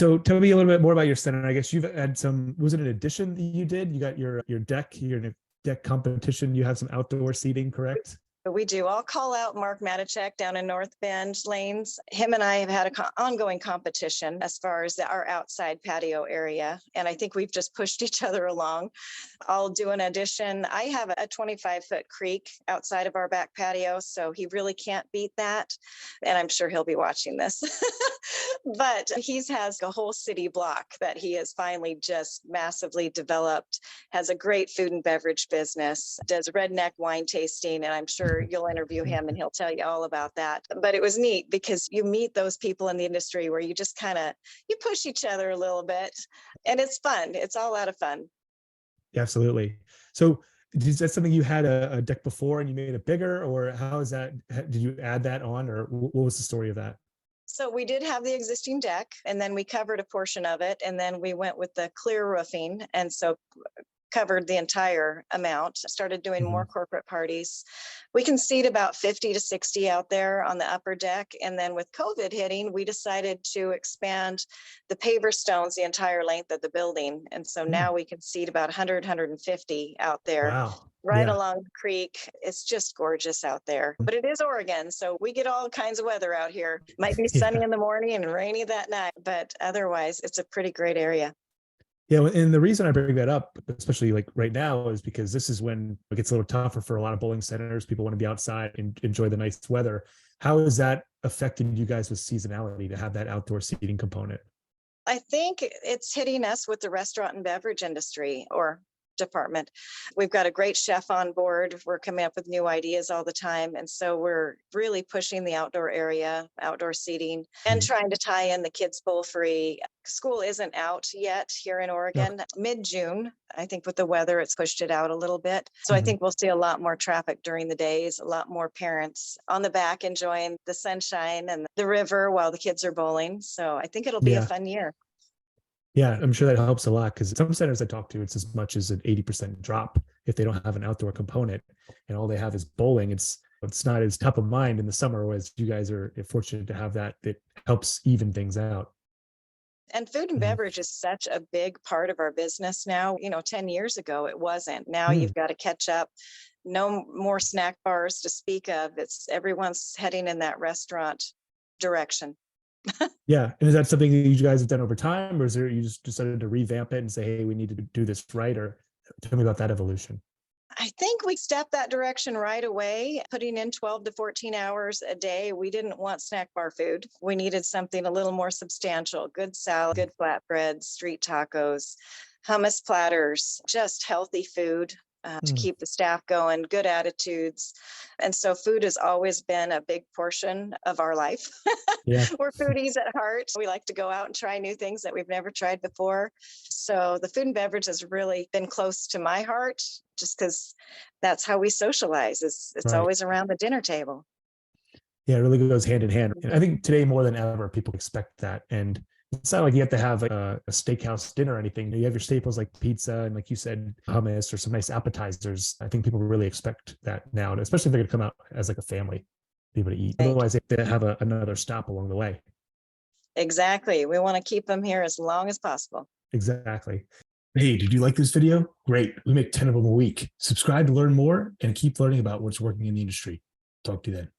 So tell me a little bit more about your center. I guess you've had some, was it an addition that you did? You got your deck, your deck competition. You have some outdoor seating, correct? We do. I'll call out Mark Matichek down in North Bend Lanes. Him and I have had an ongoing competition as far as our outside patio area. And I think we've just pushed each other along. I'll do an addition. I have a 25-foot creek outside of our back patio, so he really can't beat that. And I'm sure he'll be watching this. But he has a whole city block that he has finally just massively developed, has a great food and beverage business, does redneck wine tasting, and I'm sure you'll interview him and he'll tell you all about that. But it was neat because you meet those people in the industry where you just you push each other a little bit, and it's fun. It's all out of fun. Yeah, absolutely. So is that something you had a deck before and you made it bigger, or how is that? Did you add that on, or what was the story of that? So we did have the existing deck, and then we covered a portion of it, and then we went with the clear roofing, and so covered the entire amount, started doing more corporate parties. We can seat about 50 to 60 out there on the upper deck. And then with COVID hitting, we decided to expand the paver stones the entire length of the building. And so now we can seat about 100, 150 out there. Wow. Right along the creek. It's just gorgeous out there. But it is Oregon, so we get all kinds of weather out here. Might be sunny in the morning and rainy that night, but otherwise it's a pretty great area. Yeah, and the reason I bring that up, especially like right now, is because this is when it gets a little tougher for a lot of bowling centers. People want to be outside and enjoy the nice weather. How has that affected you guys with seasonality to have that outdoor seating component? I think it's hitting us with the restaurant and beverage industry or department. We've got a great chef on board. We're coming up with new ideas all the time. And so we're really pushing the outdoor area, outdoor seating, and trying to tie in the kids bowl free. School isn't out yet here in Oregon. Mid-June, I think with the weather, it's pushed it out a little bit. So I think we'll see a lot more traffic during the days, a lot more parents on the back enjoying the sunshine and the river while the kids are bowling. So I think it'll be a fun year. Yeah, I'm sure that helps a lot, because some centers I talk to, it's as much as an 80% drop if they don't have an outdoor component and all they have is bowling. It's not as top of mind in the summer as you guys are fortunate to have that. It helps even things out. And food and beverage is such a big part of our business now. 10 years ago, it wasn't. Now you've got to catch up. No more snack bars to speak of. Everyone's heading in that restaurant direction. Yeah. And is that something that you guys have done over time, or you just decided to revamp it and say, hey, we need to do this right? Or tell me about that evolution. I think we stepped that direction right away, putting in 12 to 14 hours a day. We didn't want snack bar food. We needed something a little more substantial, good salad, good flatbreads, street tacos, hummus platters, just healthy food. To keep the staff going, good attitudes. And so food has always been a big portion of our life. We're foodies at heart. We like to go out and try new things that we've never tried before. So the food and beverage has really been close to my heart, just because that's how we socialize. It's always around the dinner table. Yeah, it really goes hand in hand. And I think today more than ever, people expect that. And it's not like you have to have a steakhouse dinner or anything. You have your staples like pizza and, like you said, hummus or some nice appetizers. I think people really expect that now, especially if they're going to come out as like a family, be able to eat. Otherwise, they have another stop along the way. Exactly. We want to keep them here as long as possible. Exactly. Hey, did you like this video? Great. We make 10 of them a week. Subscribe to learn more and keep learning about what's working in the industry. Talk to you then.